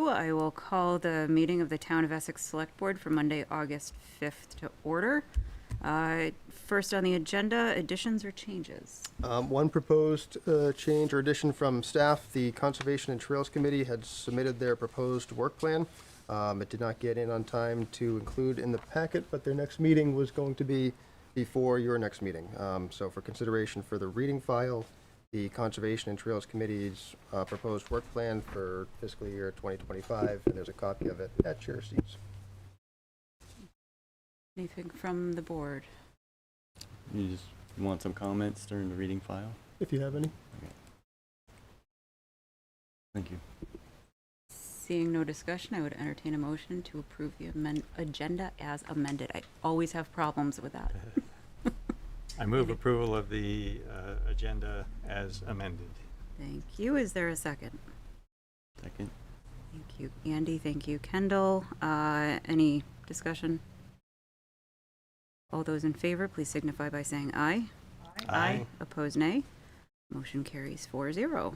I will call the meeting of the Town of Essex Selectboard for Monday, August 5th to order. First on the agenda, additions or changes? One proposed change or addition from staff. The Conservation and Trails Committee had submitted their proposed work plan. It did not get in on time to include in the packet, but their next meeting was going to be before your next meeting. So for consideration for the reading file, the Conservation and Trails Committee's proposed work plan for fiscal year 2025, and there's a copy of it at your seats. Anything from the board? You just want some comments during the reading file? If you have any. Okay. Thank you. Seeing no discussion, I would entertain a motion to approve the agenda as amended. I always have problems with that. I move approval of the agenda as amended. Thank you. Is there a second? Second. Thank you, Andy. Thank you, Kendall. Any discussion? All those in favor, please signify by saying aye. Aye. Opposed, nay. Motion carries 4-0.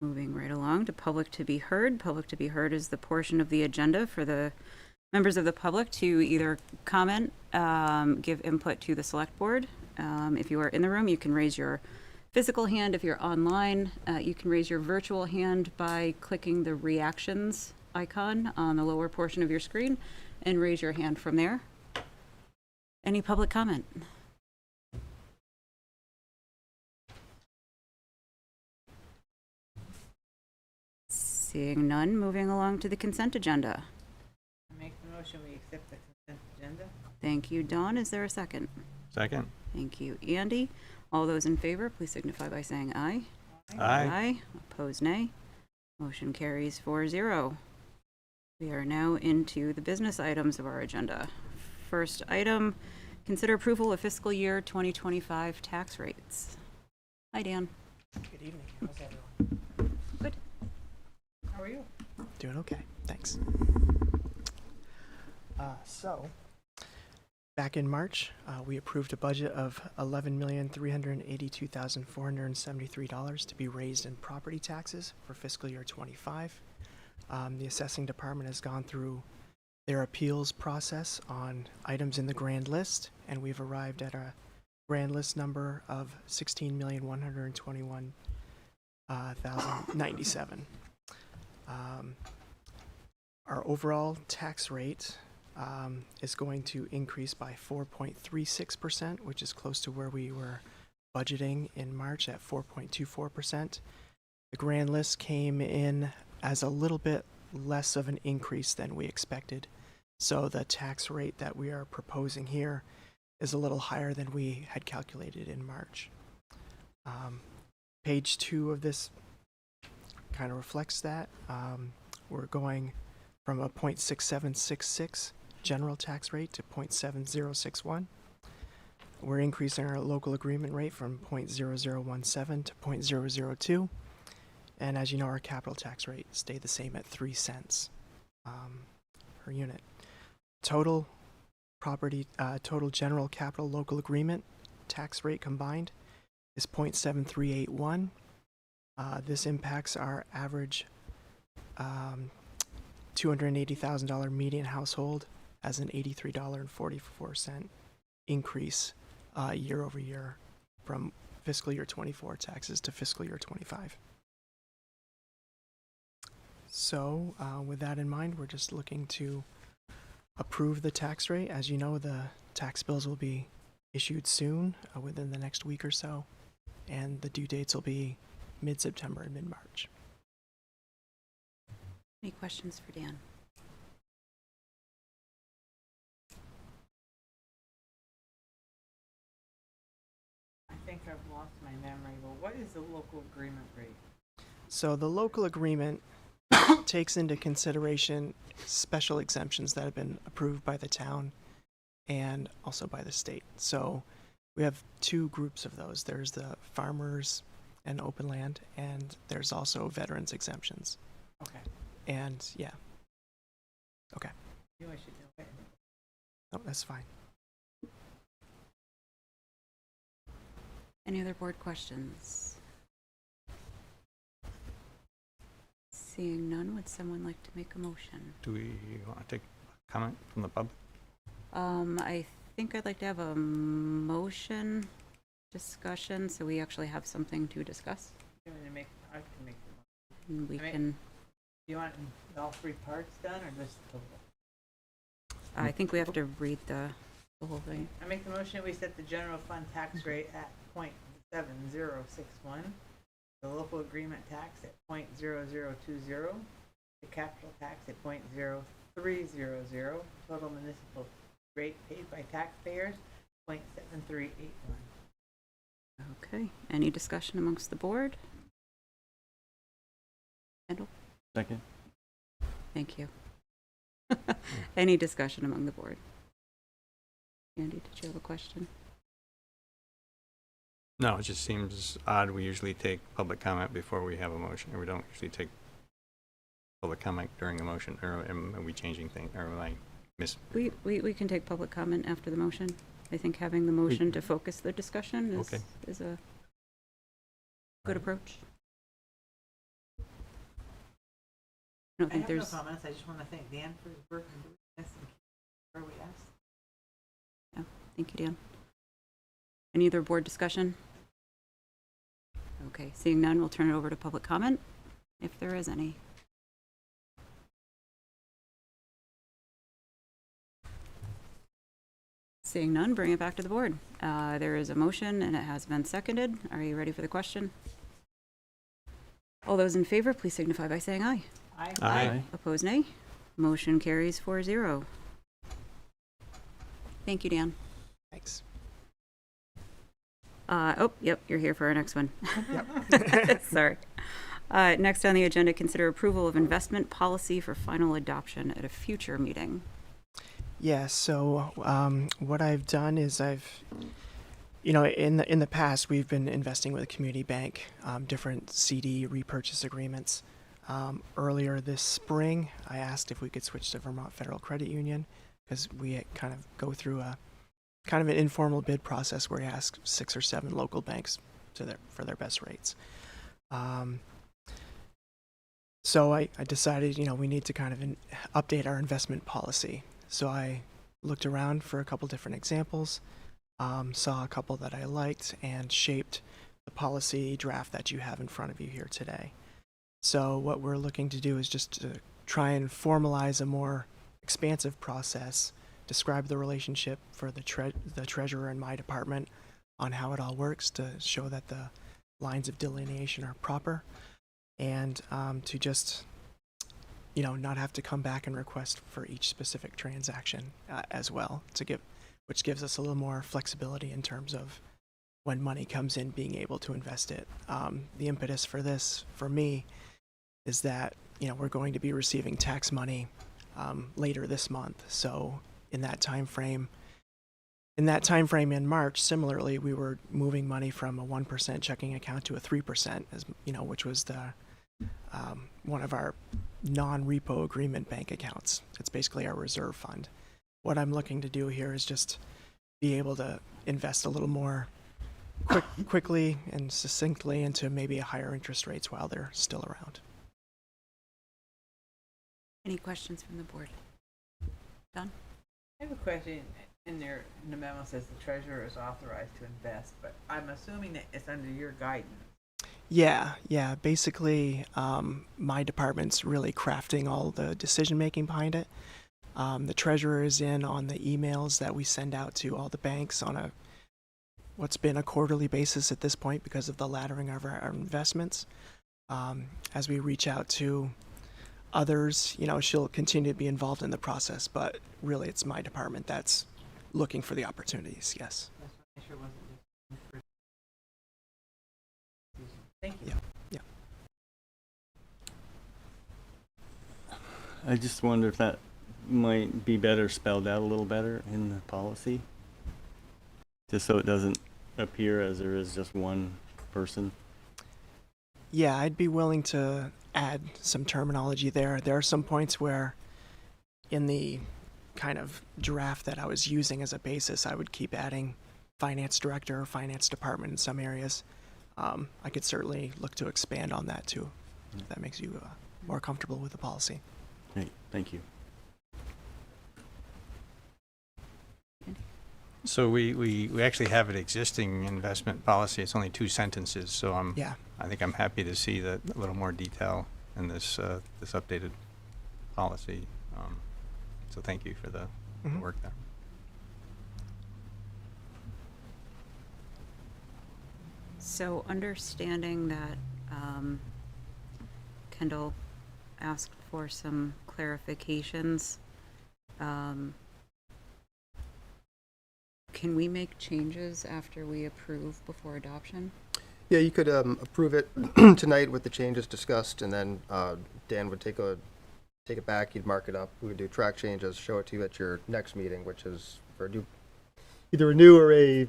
Moving right along to public to be heard. Public to be heard is the portion of the agenda for the members of the public to either comment, give input to the select board. If you are in the room, you can raise your physical hand. If you're online, you can raise your virtual hand by clicking the reactions icon on the lower portion of your screen and raise your hand from there. Any public comment? Seeing none, moving along to the consent agenda. I make the motion, we accept the consent agenda. Thank you, Dawn. Is there a second? Second. Thank you, Andy. All those in favor, please signify by saying aye. Aye. Opposed, nay. Motion carries 4-0. We are now into the business items of our agenda. First item, consider approval of fiscal year 2025 tax rates. Hi, Dan. Good evening, how's everyone? Good. How are you? Doing okay, thanks. So, back in March, we approved a budget of $11,382,473 to be raised in property taxes for fiscal year 25. The assessing department has gone through their appeals process on items in the grand list, and we've arrived at a grand list number of $16,121,097. Our overall tax rate is going to increase by 4.36%, which is close to where we were budgeting in March at 4.24%. The grand list came in as a little bit less of an increase than we expected. So the tax rate that we are proposing here is a little higher than we had calculated in March. Page 2 of this kind of reflects that. We're going from a 0.6766 general tax rate to 0.7061. We're increasing our local agreement rate from 0.0017 to 0.002. And as you know, our capital tax rate stayed the same at 3 cents per unit. Total general capital local agreement tax rate combined is 0.7381. This impacts our average $280,000 median household as an $83.44 increase year over year from fiscal year 24 taxes to fiscal year 25. So with that in mind, we're just looking to approve the tax rate. As you know, the tax bills will be issued soon, within the next week or so, and the due dates will be mid-September and mid-March. Any questions for Dan? I think I've lost my memory, but what is the local agreement rate? So the local agreement takes into consideration special exemptions that have been approved by the town and also by the state. So we have two groups of those. There's the farmers and open land, and there's also veterans exemptions. Okay. And yeah. Okay. You know I should know it. No, that's fine. Any other board questions? Seeing none, would someone like to make a motion? Do we want to take comment from the public? I think I'd like to have a motion discussion, so we actually have something to discuss. I can make the And we I mean- can, Do you want all three parts done or just the total? I think we have to read the whole thing. I make the motion, we set the general fund tax rate at 0.7061, the local agreement tax at 0.0020, the capital tax at 0.0300, total municipal rate paid by taxpayers 0.7381. Okay, any discussion amongst the board? Kendall, Second? thank you. Any discussion among the board? Andy, did you have a question? No, it just seems odd. We usually take public comment before we have a motion, or we don't usually take public comment during a motion, or am we changing things, or am I We can take public comment after the motion. I think having the motion to focus the discussion Okay. is a good approach. I don't I think have no there's, comments, I just want to thank Dan for his work in doing this and where we asked. thank you, Dan. Any other board discussion? Okay, seeing none, we'll turn it over to public comment, if there is any. Seeing none, bring it back to the board. There is a motion and it has been seconded. Are you ready for the question? All those in favor, please signify by saying aye. Aye. Opposed, nay. Motion carries 4-0. Thank you, Dan. Thanks. Oh, yep, you're here for our next one. Yep. Sorry. Next on the agenda, consider approval of investment policy for final adoption at a future meeting. Yeah, so what I've done is in the past, we've been investing with a community bank, different CD repurchase agreements. Earlier this spring, I asked if we could switch to Vermont Federal Credit Union because we kind of go through a kind of an informal bid process where we ask 6 or 7 local banks for their best rates. So I decided, we need to kind of update our investment policy. So I looked around for a couple different examples, saw a couple that I liked, and shaped the policy draft that you have in front of you here today. So what we're looking to do is just to try and formalize a more expansive process, describe the relationship for the treasurer and my department on how it all works to show that the lines of delineation are proper, and to just not have to come back and request for each specific transaction as well, which gives us a little more flexibility in terms of when money comes in, being able to invest it. The impetus for this, for me, is that we're going to be receiving tax money later this month. So in that time frame in March, similarly, we were moving money from a 1% checking account to a 3%, which was the one of our non-repo agreement bank accounts. It's basically our reserve fund. What I'm looking to do here is just be able to invest a little more quickly and succinctly into maybe higher interest rates while they're still around. Any questions from the board? Done? I have a question. In the memo says the treasurer is authorized to invest, but I'm assuming that it's under your guidance. Yeah. Basically, my department's really crafting all the decision making behind it. The treasurer is in on the emails that we send out to all the banks on what's been a quarterly basis at this point because of the laddering of our investments. As we reach out to others, she'll continue to be involved in the process, but really it's my department that's looking for the opportunities. Yes. That's what I sure wasn't just. Thank you. Yeah. I just wonder if that might be better spelled out a little better in the policy. Just so it doesn't appear as there is just one person. Yeah, I'd be willing to add some terminology there. There are some points where in the kind of draft that I was using as a basis, I would keep adding finance director or finance department in some areas. I could certainly look to expand on that too, if that makes you more comfortable with the policy. Great, thank you. So we actually have an existing investment policy. It's only 2 sentences, so Yeah. I think I'm happy to see that a little more detail in this this updated policy. So thank you for the Mhm. work there. So understanding that Kendall asked for some clarifications, can we make changes after we approve before adoption? Yeah, you could approve it tonight with the changes discussed, and then Dan would take it back, he'd mark it up, we would do track changes, show it to you at your next meeting, which is for a new, either a new or a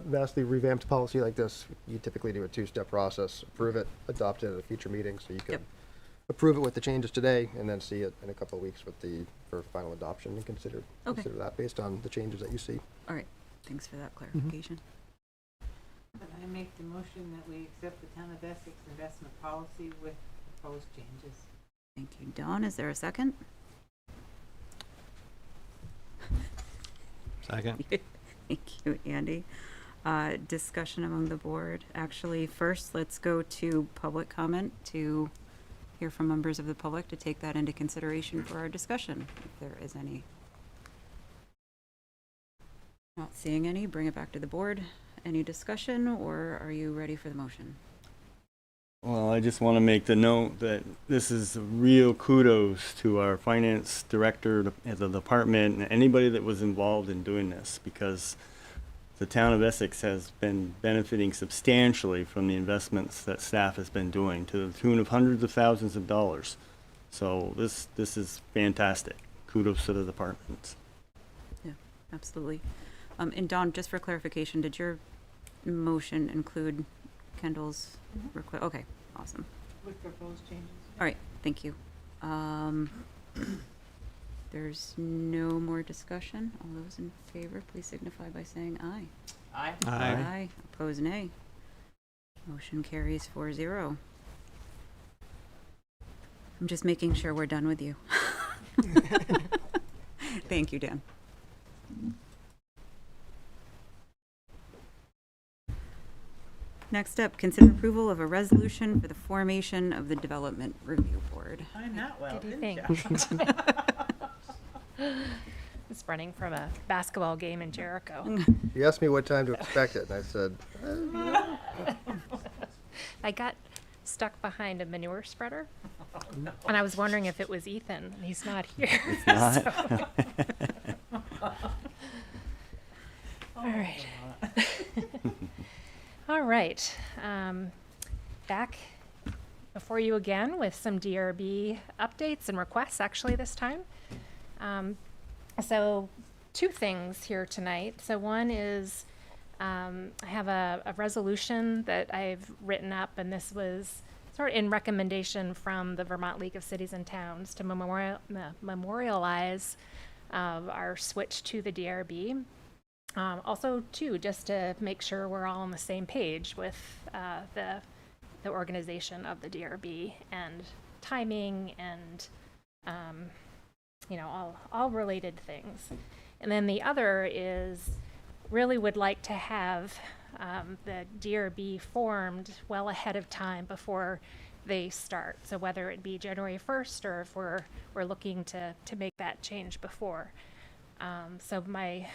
vastly revamped policy like this. You typically do a 2-step process: approve it, adopt it at a future meeting, so you could Yep. approve it with the changes today, and then see it in a couple of weeks for final adoption, and consider that based on the changes that you see. All right, thanks for that clarification. And I make the motion that we accept the Town of Essex investment policy with proposed changes. Thank you, Dawn. Is there a second? Second. Thank you, Andy. Discussion among the board. Actually, first, let's go to public comment to hear from members of the public to take that into consideration for our discussion, if there is any. Not seeing any, bring it back to the board. Any discussion, or are you ready for the motion? Well, I just want to make the note that this is real kudos to our finance director, the department, and anybody that was involved in doing this, because the town of Essex has been benefiting substantially from the investments that staff has been doing, to the tune of hundreds of thousands of dollars. So this is fantastic. Kudos to the departments. Yeah, absolutely. And Dawn, just for clarification, did your motion include Kendall's request? Okay, awesome. With proposed changes. All right, thank you. There's no more discussion. All those in favor, please signify by saying aye. Aye. Aye. Opposed, nay. Motion carries 4-0. I'm just making sure we're done with you. Thank you, Dan. Next up, consider approval of a resolution for the formation of the Development Review Board. I'm not well, What do you didn't think? ya? It's running from a basketball game in Jericho. He asked me what time to expect it, and I said, I got stuck behind a manure spreader, and I was wondering if it was Ethan, and he's not here. Not? All right. All right. Back before you again with some DRB updates and requests, actually, this time. So 2 things here tonight. So one is I have a resolution that I've written up, and this was sort of in recommendation from the Vermont League of Cities and Towns to memorialize our switch to the DRB. Also, too, just to make sure we're all on the same page with the organization of the DRB and timing and all related things. And then the other is really would like to have the DRB formed well ahead of time before they start. So whether it be January 1st or if we're looking to make that change before. So my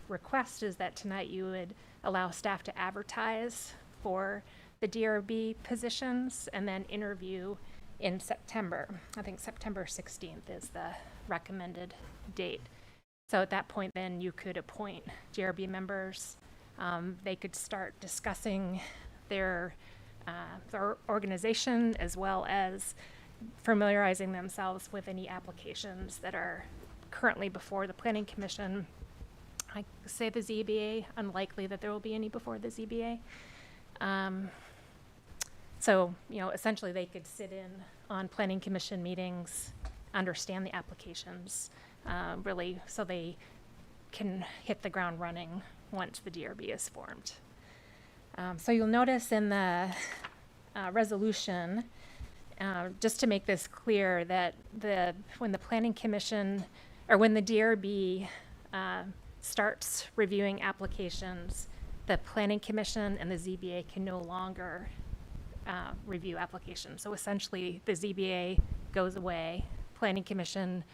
request is that tonight you would allow staff to advertise for the DRB positions and then interview in September. I think September 16th is the recommended date. So at that point, then you could appoint DRB members. They could start discussing their organization as well as familiarizing themselves with any applications that are currently before the Planning Commission. I say the ZBA, unlikely that there will be any before the ZBA. So, essentially they could sit in on Planning Commission meetings, understand the applications, really, so they can hit the ground running once the DRB is formed. So you'll notice in the resolution, just to make this clear that when the Planning Commission, or when the DRB starts reviewing applications, the Planning Commission and the ZBA can no longer review applications. So essentially, the ZBA goes away, Planning Commission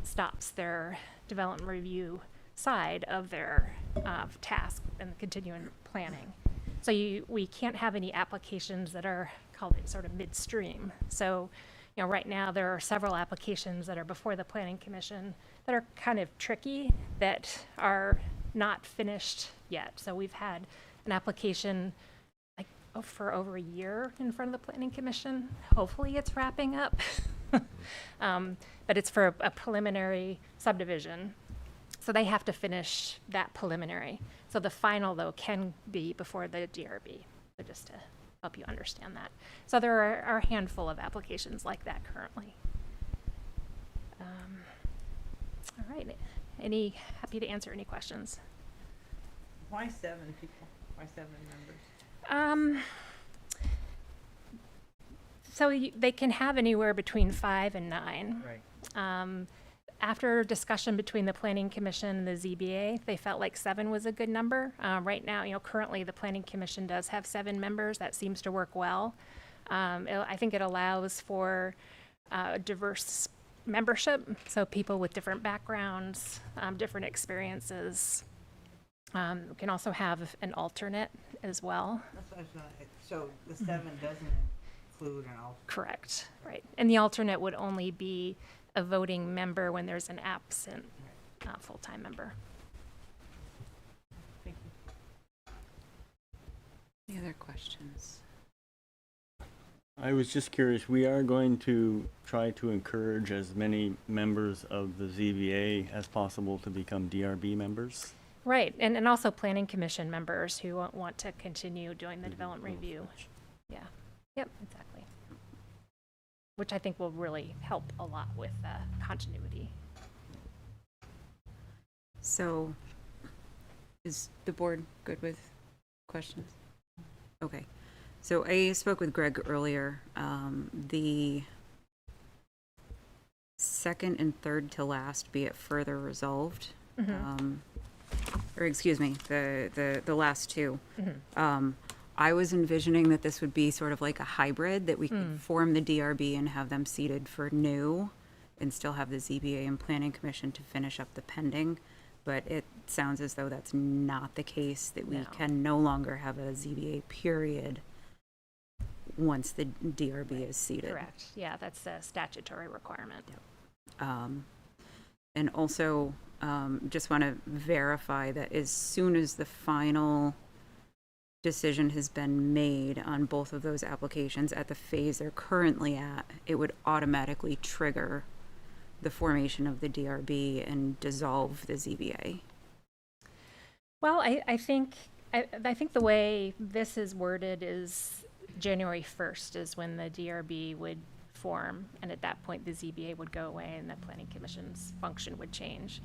stops their development review side of their task and continuing planning. So we can't have any applications that are called sort of midstream. So, right now there are several applications that are before the Planning Commission that are kind of tricky, that are not finished yet. So we've had an application for over a year in front of the Planning Commission. Hopefully it's wrapping up. But it's for a preliminary subdivision. So they have to finish that preliminary. So the final, though, can be before the DRB. So just to help you understand that. So there are a handful of applications like that currently. All right. Happy to answer any questions. Why 7 people? Why 7 members? So they can have anywhere between 5 and 9. Right. After discussion between the Planning Commission and the ZBA, they felt like 7 was a good number. Right now, currently the Planning Commission does have 7 members. That seems to work well. I think it allows for diverse membership, so people with different backgrounds, different experiences. We can also have an alternate as well. That's what I was gonna, so the 7 doesn't include an alternate. Correct, right. And the alternate would only be a voting member when there's an absent full-time member. Thank you. Any other questions? I was just curious, we are going to try to encourage as many members of the ZBA as possible to become DRB members. Right, and also Planning Commission members who want to continue doing the development review. Yeah, yep, exactly. Which I think will really help a lot with continuity. So, is the board good with questions? Okay. So I spoke with Greg earlier. The second and third to last, be it further resolved, or excuse me, the last two. I was envisioning that this would be sort of like a hybrid, that we could form the DRB and have them seated for new and still have the ZBA and Planning Commission to finish up the pending. But it sounds as though that's not the case, that we No. can no longer have a ZBA period once the DRB is seated. Correct, yeah, that's a statutory requirement. And also, just want to verify that as soon as the final decision has been made on both of those applications at the phase they're currently at, it would automatically trigger the formation of the DRB and dissolve the ZBA. Well, I think the way this is worded is January 1st is when the DRB would form, and at that point the ZBA would go away and the Planning Commission's function would change.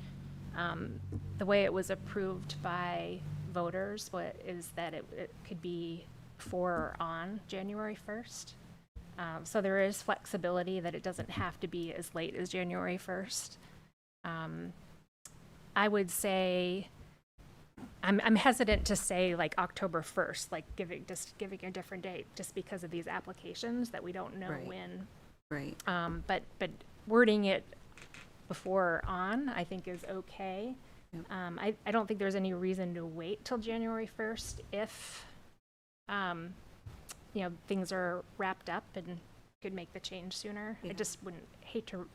The way it was approved by voters is that it could be for or on January 1st. So there is flexibility that it doesn't have to be as late as January 1st. I would say, I'm hesitant to say like October 1st, like giving a different date just because of these applications that we don't know Right. when. Right. But wording it before or on, I think is okay. Yep. I don't think there's any reason to wait till January 1st if, things are wrapped up and could make the change sooner. I Yeah. just wouldn't hate to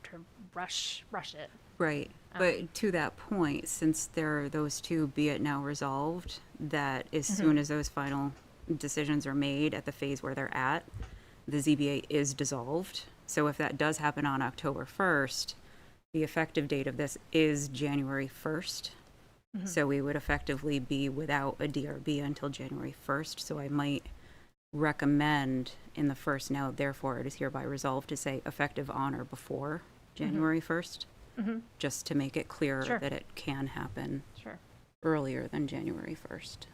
rush it. Right. But to that point, since there are those two, be it now resolved, that as soon as those final decisions are made at the phase where they're at, the ZBA is dissolved. So if that does happen on October 1st, the effective date of this is January 1st. So we would effectively be without a DRB until January 1st. So I might recommend in the first now, therefore it is hereby resolved to say effective on or before January 1st, just to make it clearer Sure. that it can happen Sure. earlier than January 1st.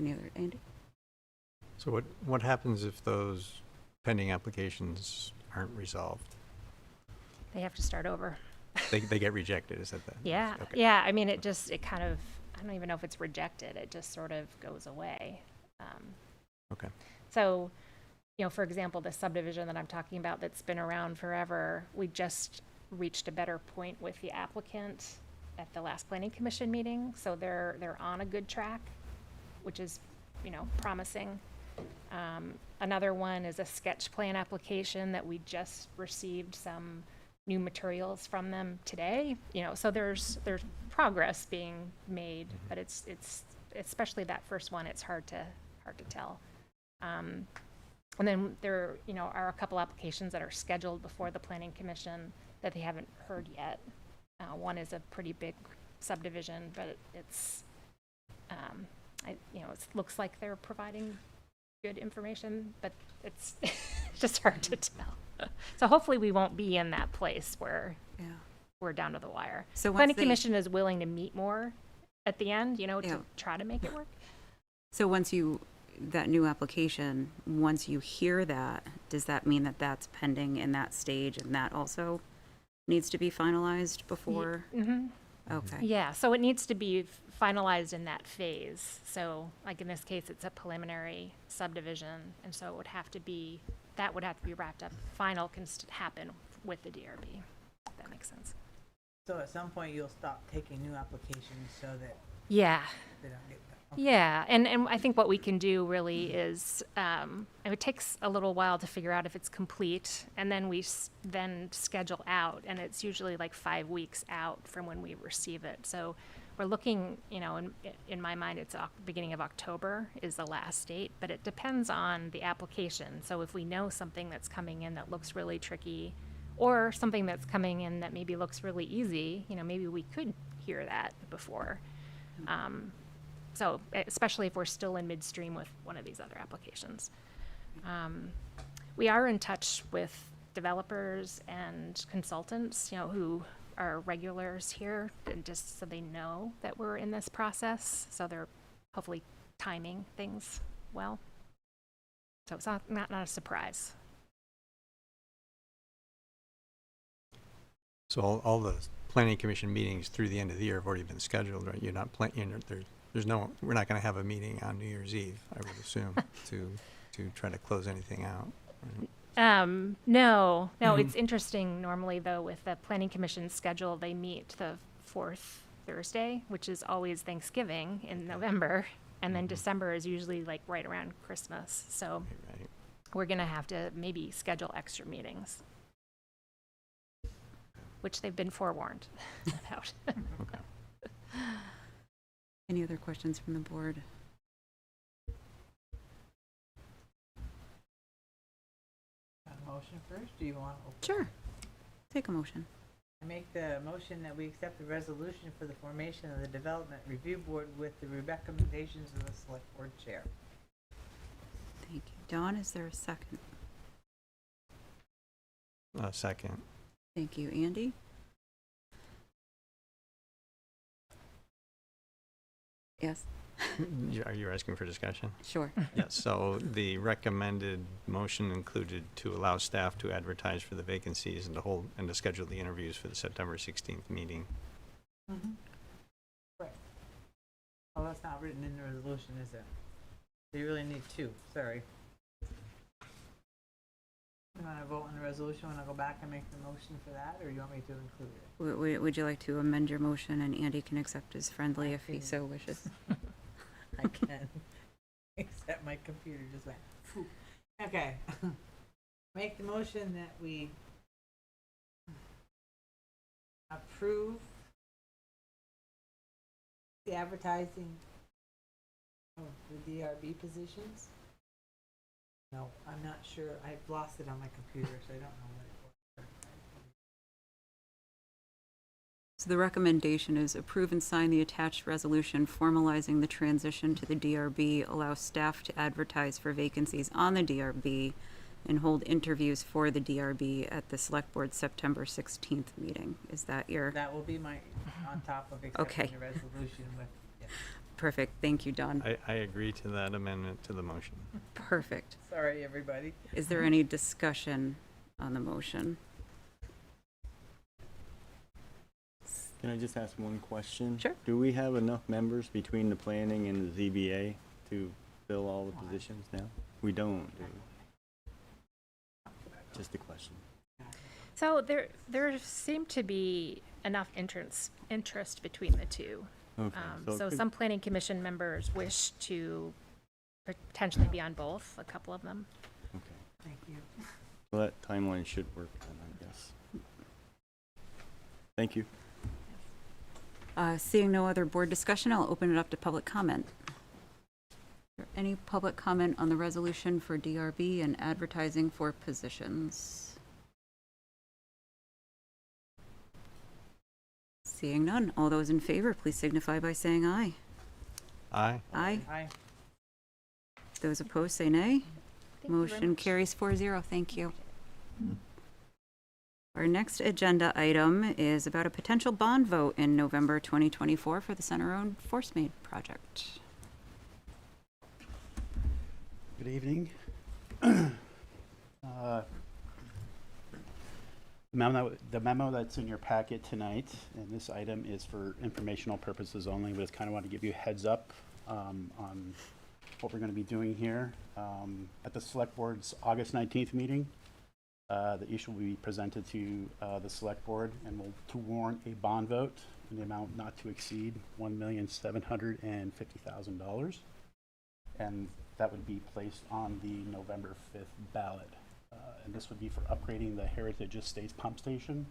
Any other, Andy? So what happens if those pending applications aren't resolved? They have to start over. They get rejected, is that the? Yeah, Okay. yeah, I mean, it kind of, I don't even know if it's rejected, it just sort of goes away. Okay. So, you know, for example, the subdivision that I'm talking about that's been around forever, we just reached a better point with the applicant at the last planning commission meeting, so they're on a good track, which is, you know, promising. Another one is a sketch plan application that we just received some new materials from them today, you know, so there's progress being made, but it's especially that first one, it's hard to tell. And then there, you know, are a couple applications that are scheduled before the planning commission that they haven't heard yet. One is a pretty big subdivision, but it's, you know, it looks like they're providing good information, but it's just hard to tell. So hopefully we won't be in that place where Yeah. we're down to the wire. So Planning once they, commission is willing to meet more at the end, you know, Yeah. to try to make it work. so once you, that new application, once you hear that, does that mean that that's pending in that stage and that also needs to be finalized before? Mm-hmm. Okay. Yeah, so it needs to be finalized in that phase. So like in this case, it's a preliminary subdivision, and so it would have to be, that would have to be wrapped up. Final can happen with the DRB, if that makes sense. So at some point, you'll stop taking new applications so that Yeah, they don't get. yeah, and I think what we can do really is, it takes a little while to figure out if it's complete, and then we then schedule out, and it's usually like 5 weeks out from when we receive it. So we're looking, you know, in my mind, it's beginning of October is the last date, but it depends on the application. So if we know something that's coming in that looks really tricky, or something that's coming in that maybe looks really easy, you know, maybe we could hear that before. So especially if we're still in midstream with one of these other applications. We are in touch with developers and consultants, you know, who are regulars here, and just so they know that we're in this process. So they're hopefully timing things well. So it's not a surprise. So all the planning commission meetings through the end of the year have already been scheduled, right? You're not there's no, we're not going to have a meeting on New Year's Eve, I would assume, to try to close anything out. Right? No, it's interesting. Normally, though, with the planning commission schedule, they meet the fourth Thursday, which is always Thanksgiving in November, and then December is usually like right around Christmas. So Right. we're gonna have to maybe schedule extra meetings, which they've been forewarned about. Okay. Any other questions from the board? A motion first, do you want? Sure. Take a motion. I make the motion that we accept the resolution for the formation of the Development Review Board with the recommendations of the Select Board Chair. Thank you. Dawn, is there a second? Second. Thank you. Andy? Yes, Are you asking for discussion? sure. Yes, so the recommended motion included to allow staff to advertise for the vacancies and to schedule the interviews for the September 16th meeting. Right. Oh, that's not written in the resolution, is it? So you really need two, sorry. You wanna vote on the resolution when I go back and make the motion for that, or you want me to include it? Would you like to amend your motion and Andy can accept as friendly if he so wishes? I can. Except my computer just went. Phew. Okay. Make the motion that we approve the advertising of the DRB positions. No, I'm not sure. I've lost it on my computer, so I don't know what it was. So the recommendation is approve and sign the attached resolution formalizing the transition to the DRB, allow staff to advertise for vacancies on the DRB, and hold interviews for the DRB at the Select Board September 16th meeting. Is that your? That will be my, on top of Okay. accepting the resolution with, yeah. Perfect. Thank you, Don. I agree to that amendment to the motion. Perfect. Sorry, everybody. Is there any discussion on the motion? Can I just ask one question? Sure. Do we have enough members between the planning and the ZBA to fill all the positions now? We don't, do we? Just a question. So there seemed to be enough interest between the two. Okay. So could- some planning commission members wish to potentially be on both, a couple of them. Okay. Thank you. Well, that timeline should work then, I guess. Thank you. Seeing no other board discussion, I'll open it up to public comment. Is there any public comment on the resolution for DRB and advertising for positions? Seeing none, all those in favor, please signify by saying aye. Aye. Aye. Aye. Those opposed, say nay. Thank you very Motion much. carries 4-0. Thank you. Our next agenda item is about a potential bond vote in November 2024 for the Center-owned Forcemain project. Good evening. The memo that's in your packet tonight, and this item is for informational purposes only, but it's kind of want to give you a heads up on what we're going to be doing here. At the Select Board's August 19th meeting, the issue will be presented to the Select Board and will to warrant a bond vote in the amount not to exceed $1,750,000. And that would be placed on the November 5th ballot. And this would be for upgrading the Heritage Estates pump station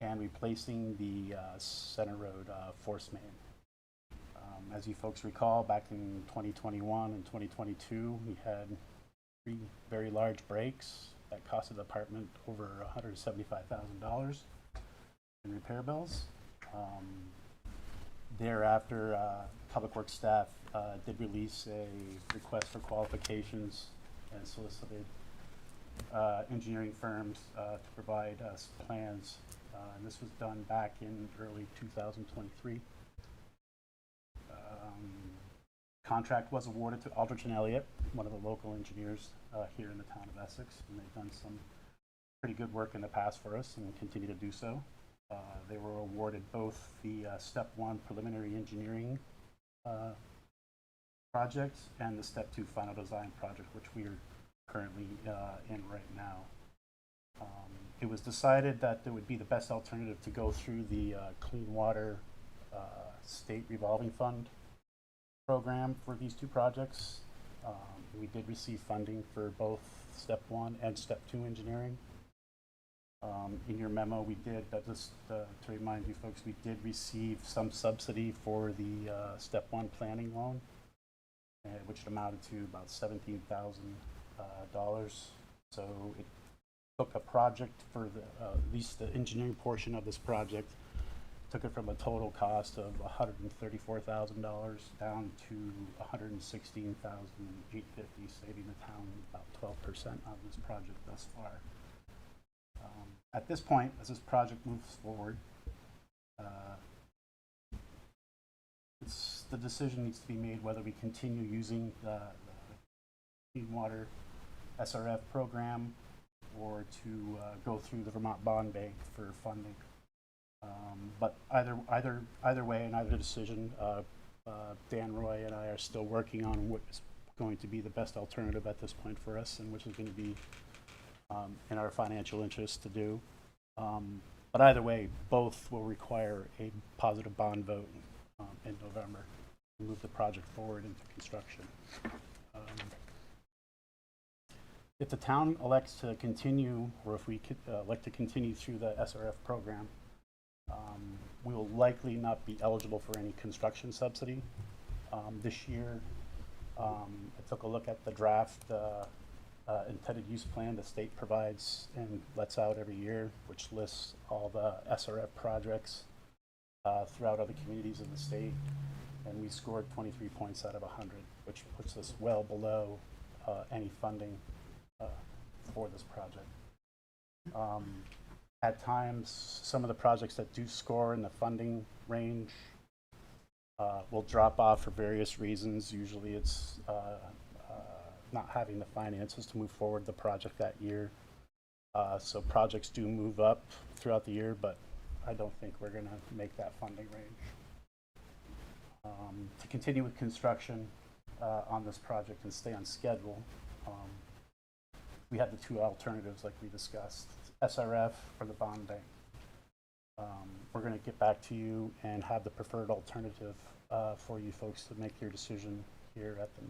and replacing the Center Road force main. As you folks recall, back in 2021 and 2022, we had 3 very large breaks that costed the department over $175,000 in repair bills. Thereafter, Public Works staff did release a request for qualifications and solicited engineering firms to provide us plans. And this was done back in early 2023. Contract was awarded to Aldrich and Elliott, one of the local engineers here in the town of Essex, and they've done some pretty good work in the past for us and continue to do so. They were awarded both the Step 1 preliminary engineering project and the Step 2 final design project, which we are currently in right now. It was decided that it would be the best alternative to go through the Clean Water State Revolving Fund program for these 2 projects. We did receive funding for both Step 1 and Step 2 engineering. In your memo, we did, just to remind you folks, we did receive some subsidy for the Step 1 planning loan, which amounted to about $17,000. So it took a project for at least the engineering portion of this project, took it from a total cost of $134,000 down to $116,850, saving the town about 12% on this project thus far. At this point, as this project moves forward, the decision needs to be made whether we continue using the Clean Water SRF program or to go through the Vermont Bond Bank for funding. But either way, in either decision, Dan Roy and I are still working on what is going to be the best alternative at this point for us, and which is going to be in our financial interest to do. But either way, both will require a positive bond vote in November to move the project forward into construction. If the town elects to continue, or if we elect to continue through the SRF program, we will likely not be eligible for any construction subsidy. This year, I took a look at the draft intended use plan the state provides and lets out every year, which lists all the SRF projects throughout other communities in the state, and we scored 23 points out of 100, which puts us well below any funding for this project. At times, some of the projects that do score in the funding range will drop off for various reasons. Usually it's not having the finances to move forward the project that year. So projects do move up throughout the year, but I don't think we're going to make that funding range. To continue with construction on this project and stay on schedule, we had the two alternatives like we discussed, SRF or the bond bank. We're going to get back to you and have the preferred alternative for you folks to make your decision here at the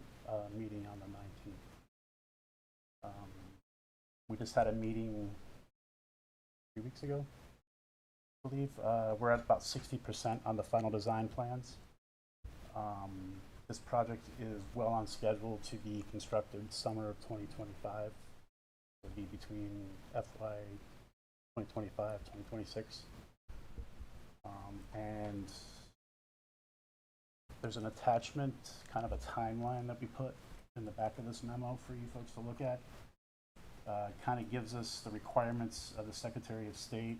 meeting on the 19th. We just had a meeting 3 weeks ago, I believe. We're at about 60% on the final design plans. This project is well on schedule to be constructed summer of 2025. It'll be between FY 2025, 2026. And there's an attachment, kind of a timeline that we put in the back of this memo for you folks to look at. Kind of gives us the requirements of the Secretary of State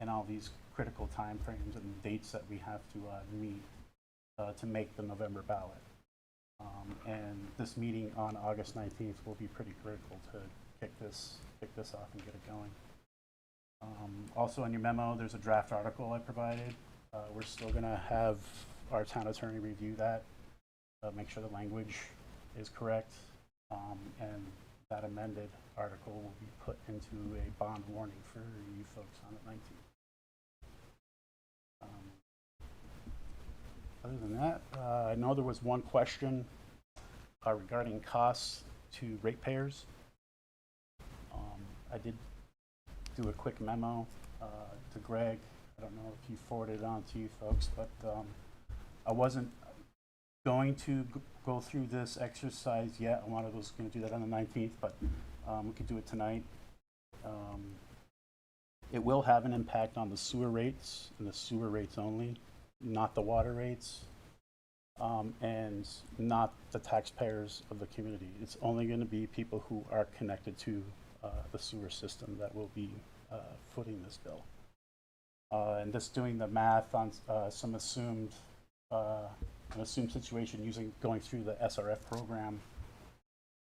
and all these critical timeframes and dates that we have to meet to make the November ballot. And this meeting on August 19th will be pretty critical to kick this off and get it going. Also in your memo, there's a draft article I provided. We're still going to have our town attorney review that, make sure the language is correct, and that amended article will be put into a bond warning for you folks on the 19th. Other than that, I know there was one question regarding costs to ratepayers. I did do a quick memo to Greg. I don't know if he forwarded it on to you folks, but I wasn't going to go through this exercise yet. I was going to do that on the 19th, but we could do it tonight. It will have an impact on the sewer rates, and the sewer rates only, not the water rates, and not the taxpayers of the community. It's only going to be people who are connected to the sewer system that will be footing this bill. And just doing the math on some assumed situation going through the SRF program,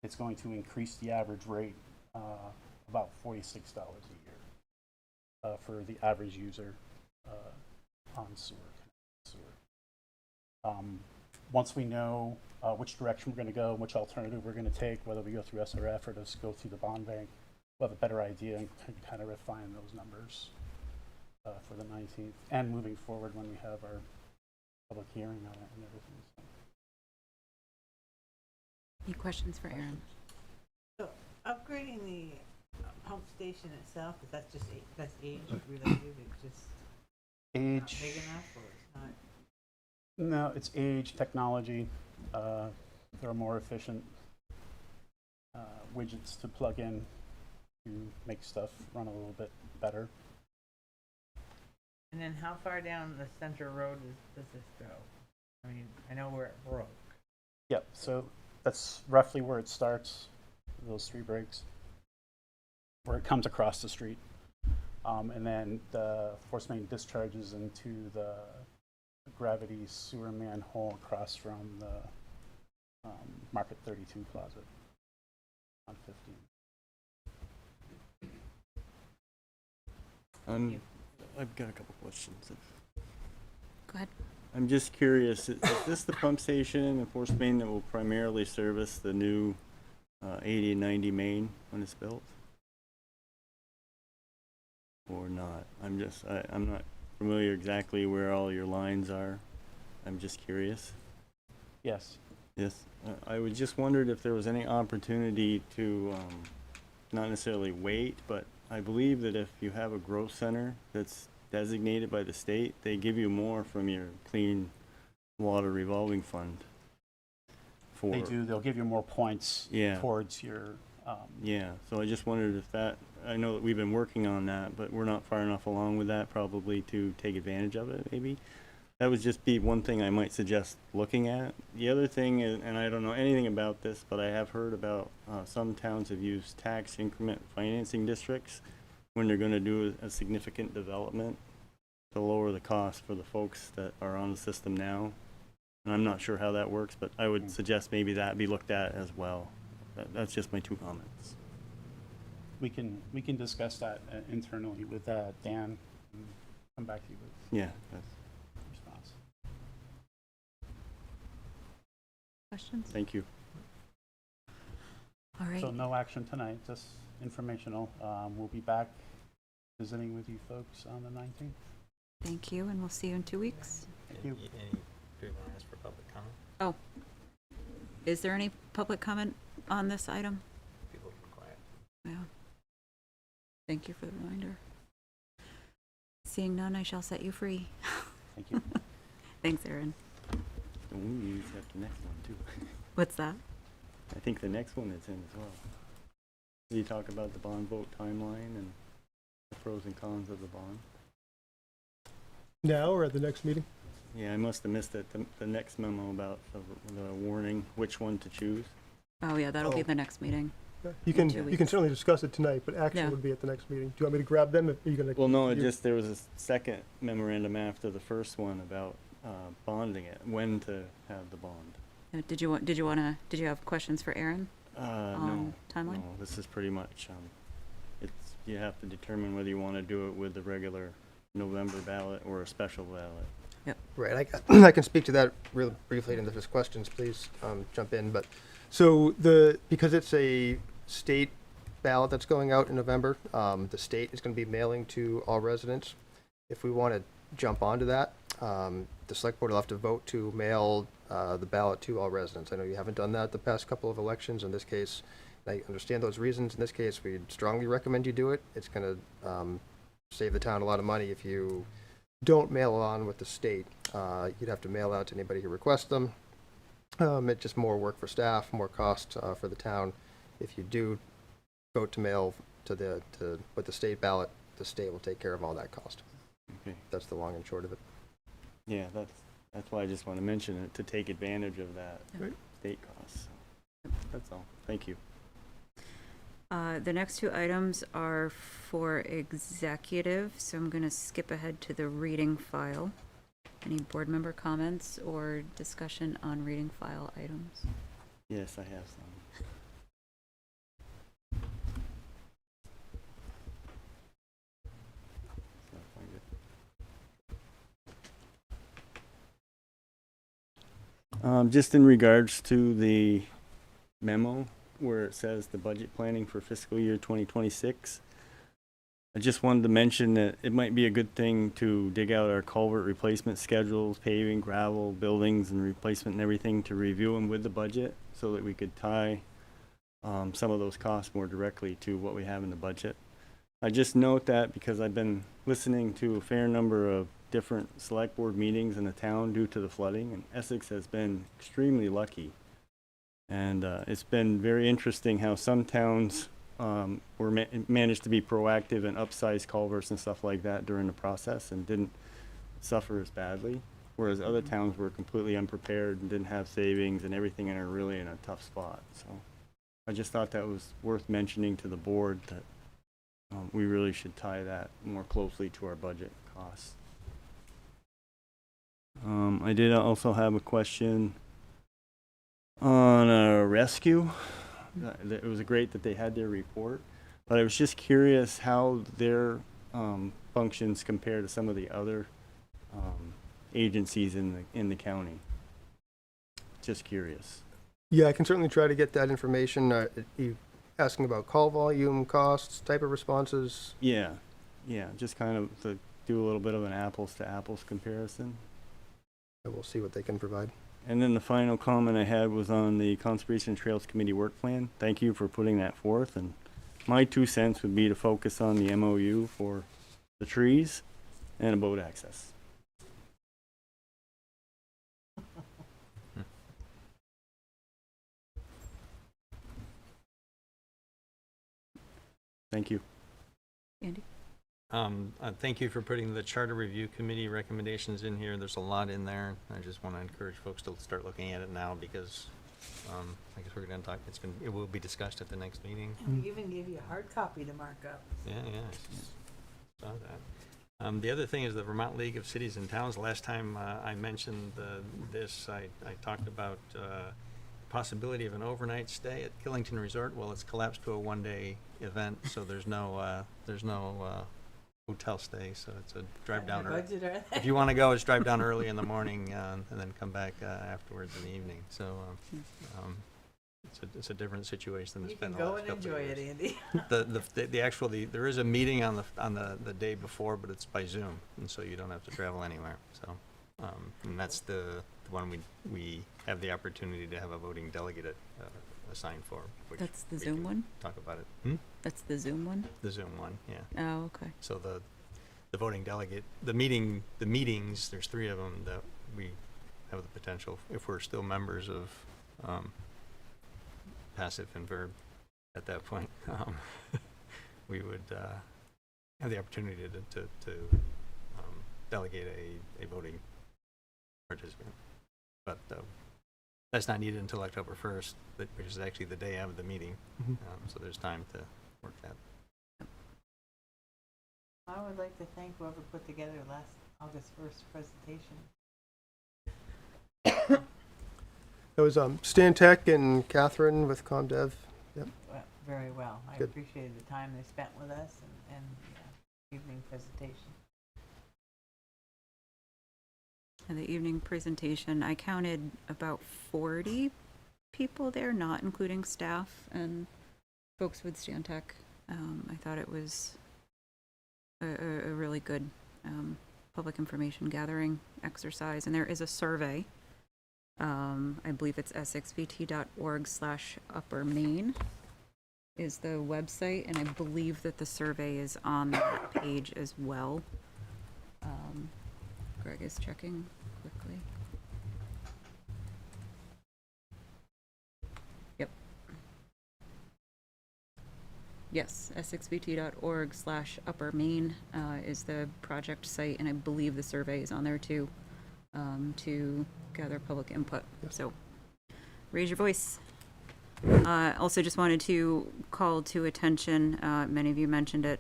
it's going to increase the average rate about $46 a year for the average user on sewer. Once we know which direction we're going to go, which alternative we're going to take, whether we go through SRF or just go through the bond bank, we'll have a better idea and can kind of refine those numbers for the 19th and moving forward when we have our public hearing on it and everything. So. Any questions for Aaron? So upgrading the pump station itself, is that just that's age related? It's just Age. not big enough, or it's not? No, it's age, technology. There are more efficient widgets to plug in to make stuff run a little bit better. And then how far down the center road does this go? I mean, I know where it broke. Yep, so that's roughly where it starts, those 3 breaks, where it comes across the street. And then the Forcemain discharges into the gravity sewer manhole across from the Market 32 closet on 15. I've got a couple questions. Go ahead. I'm just curious, is this the pump station in Forcemain that will primarily service the new 80 and 90 main when it's built? Or not? I'm not familiar exactly where all your lines are. I'm just curious. Yes. Yes. I would just wondered if there was any opportunity to not necessarily wait, but I believe that if you have a growth center that's designated by the state, they give you more from your clean water revolving fund. They do. They'll give you more points towards your... Yeah, so I just wondered if that, I know that we've been working on that, but we're not far enough along with that probably to take advantage of it, maybe. That would just be one thing I might suggest looking at. The other thing is, and I don't know anything about this, but I have heard about some towns have used tax increment financing districts when they're going to do a significant development. to lower the cost for the folks that are on the system now. And I'm not sure how that works, but I would suggest maybe that be looked at as well. That's just my 2 comments. We can discuss that internally with Dan and come back to you with Yeah, a response. Questions? thank you. All right. So no action tonight, just informational. We'll be back visiting with you folks on the 19th. Thank you, and we'll see you in 2 weeks. Thank you. Do you want to ask for public comment? Is there any public comment on this item? People have been quiet. Yeah. Thank you for the reminder. Seeing none, I shall set you free. Thank you. Thanks, Erin. And we use that the next one too. What's that? I think the next one is in as well. You talk about the bond vote timeline and the pros and cons of the bond. Now or at the next meeting? Yeah, I must have missed it. The next memo about the warning, which one to choose. Oh, yeah, that'll be Oh. the next meeting. You can, 2 you can weeks. certainly discuss it tonight, but action Yeah. would be at the next meeting. Do you want me to grab them? Are you gonna? Well, no, you- there was a second memorandum after the first one about bonding it, when to have the bond. Did you have questions for Erin No, on timeline? no, this is pretty much, you have to determine whether you want to do it with the regular November ballot or a special ballot. Right, I can speak to that real briefly, and if there's questions, please jump in. But so because it's a state ballot that's going out in November, the state is going to be mailing to all residents. If we want to jump onto that, the select board will have to vote to mail the ballot to all residents. I know you haven't done that the past couple of elections. In this case, I understand those reasons. In this case, we'd strongly recommend you do it. It's going to save the town a lot of money if you don't mail on with the state. You'd have to mail out to anybody who requests them. It's just more work for staff, more cost for the town. If you do vote to mail with the state ballot, the state will take care of all that cost. Okay. That's the long and short of it. Yeah, that's why I just want to mention it, to take advantage of that Right. state cost. That's all. Thank you. The next 2 items are for executive, so I'm going to skip ahead to the reading file. Any board member comments or discussion on reading file items? Yes, I have some. So I'll find it. Just in regards to the memo where it says the budget planning for fiscal year 2026, I just wanted to mention that it might be a good thing to dig out our culvert replacement schedules, paving, gravel, buildings, and replacement and everything, to review them with the budget so that we could tie some of those costs more directly to what we have in the budget. I just note that because I've been listening to a fair number of different select board meetings in the town due to the flooding, and Essex has been extremely lucky. And it's been very interesting how some towns managed to be proactive and upsize culverts and stuff like that during the process and didn't suffer as badly, whereas other towns were completely unprepared and didn't have savings and everything and are really in a tough spot. So I just thought that was worth mentioning to the board, that we really should tie that more closely to our budget costs. I did also have a question on a rescue. It was great that they had their report, but I was just curious how their functions compare to some of the other agencies in the county. Just curious. Yeah, I can certainly try to get that information. You asking about call volume, costs, type of responses? Yeah, just kind of to do a little bit of an apples to apples comparison. And we'll see what they can provide. And then the final comment I had was on the Conservation Trails Committee work plan. Thank you for putting that forth. And my 2 cents would be to focus on the MOU for the trees and a boat access. Thank you. Andy? Thank you for putting the Charter Review Committee recommendations in here. There's a lot in there. I just want to encourage folks to start looking at it now because I guess we're going to talk, it will be discussed at the next meeting. We even gave you a hard copy to mark up. Yeah, I saw that. The other thing is the Vermont League of Cities and Towns. Last time I mentioned this, I talked about possibility of an overnight stay at Killington Resort. Well, it's collapsed to a one-day event, so there's no hotel stay. So it's a drive down. Budget, are they? If you want to go, it's drive down early in the morning and then come back afterwards in the evening. So it's a different situation than You it's been can the go last and couple of enjoy years. it, Andy. There is a meeting on the day before, but it's by Zoom, and so you don't have to travel anywhere. So, and that's the one we have the opportunity to have a voting delegate assigned for. Which That's the we Zoom can one? Talk about it. That's the Zoom one? The Zoom one, yeah. Oh, okay. So the voting delegate, the meetings, there's 3 of them that we have the potential, if we're still members of passive and verb at that point, we would have the opportunity to delegate a voting participant. But that's not needed until October 1st, which is actually the day of the meeting. So there's time to work that. I would like to thank whoever put together last August 1st presentation. It was Stan Tech and Catherine with ComDev. Yep. Very well. I Good. appreciated the time they spent with us and evening presentation. And the evening presentation, I counted about 40 people there, not including staff and folks with Stantec. I thought it was a really good public information gathering exercise, and there is a survey. I believe it's essexvt.org/uppermain is the website, and I believe that the survey is on that page as well. Greg is checking quickly. Yep. Yes, essexvt.org/uppermain is the project site, and I believe the survey is on there too, to gather public input. So raise your voice. Also just wanted to call to attention, many of you mentioned it,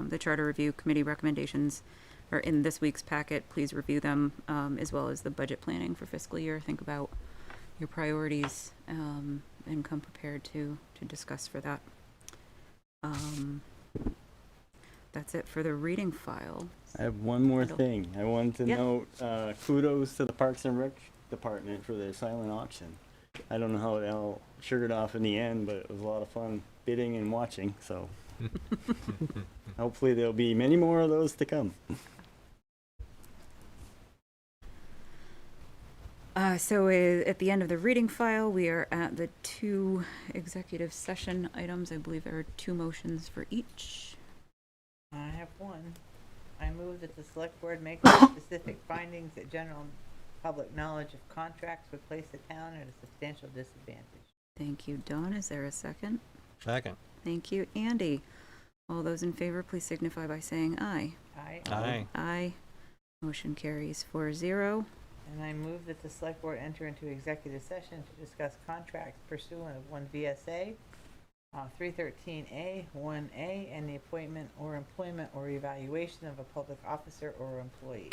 the Charter Review Committee recommendations are in this week's packet. Please review them, as well as the budget planning for fiscal year. Think about your priorities, and come prepared to discuss for that. That's it for the reading file. I have one more It'll- thing. I wanted to Yeah. note kudos to the Parks and Rec department for their silent auction. I don't know how it all sugared off in the end, but it was a lot of fun bidding and watching. So hopefully there'll be many more of those to come. So at the end of the reading file, we are at the 2 executive session items. I believe there are 2 motions for each. I have one. I move that the select board make specific findings that general public knowledge of contracts would place the town at a substantial disadvantage. Thank you, Dawn. Is there a second? Second. Thank you, Andy. All those in favor, please signify by saying aye. Aye. Aye. Motion carries 4-0. And I move that the select board enter into executive session to discuss contracts pursuant of 1 VSA 313A 1A and the appointment or employment or evaluation of a public officer or employee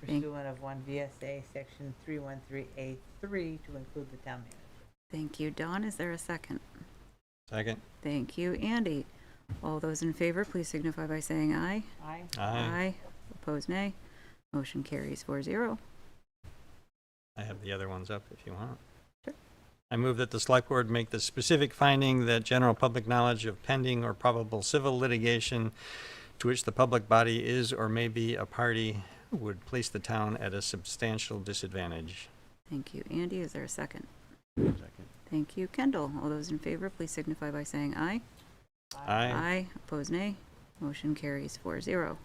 pursuant of 1 VSA section 313A3 to include the town manager. Thank you, Dawn. Is there a second? Second. Thank you, Andy. All those in favor, please signify by saying aye. Aye. Aye. Opposed, nay. Motion carries 4-0. I have the other ones up if you want. Sure. I move that the select board make the specific finding that general public knowledge of pending or probable civil litigation to which the public body is or may be a party would place the town at a substantial disadvantage. Thank you, Andy. Is there a second? Second. Thank you, Kendall. All those in favor, please signify by saying aye. Aye. Opposed, nay. Motion carries 4-0.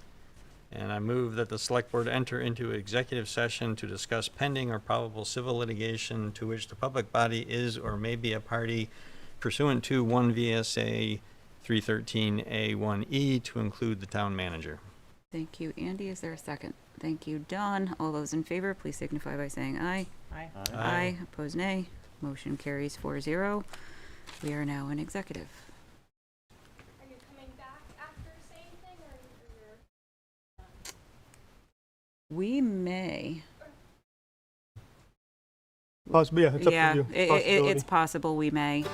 And I move that the select board enter into executive session to discuss pending or probable civil litigation to which the public body is or may be a party pursuant to 1 VSA 313A1E to include the town manager. Thank you, Andy. Is there a second? Thank you, Don. All those in favor, please signify by saying aye. Aye. Aye. Opposed, nay. Motion carries 4-0. We are now in executive. Are you coming back after saying anything, or you're We may. Possibly, yeah, it's up Yeah, to you. it's possible we may.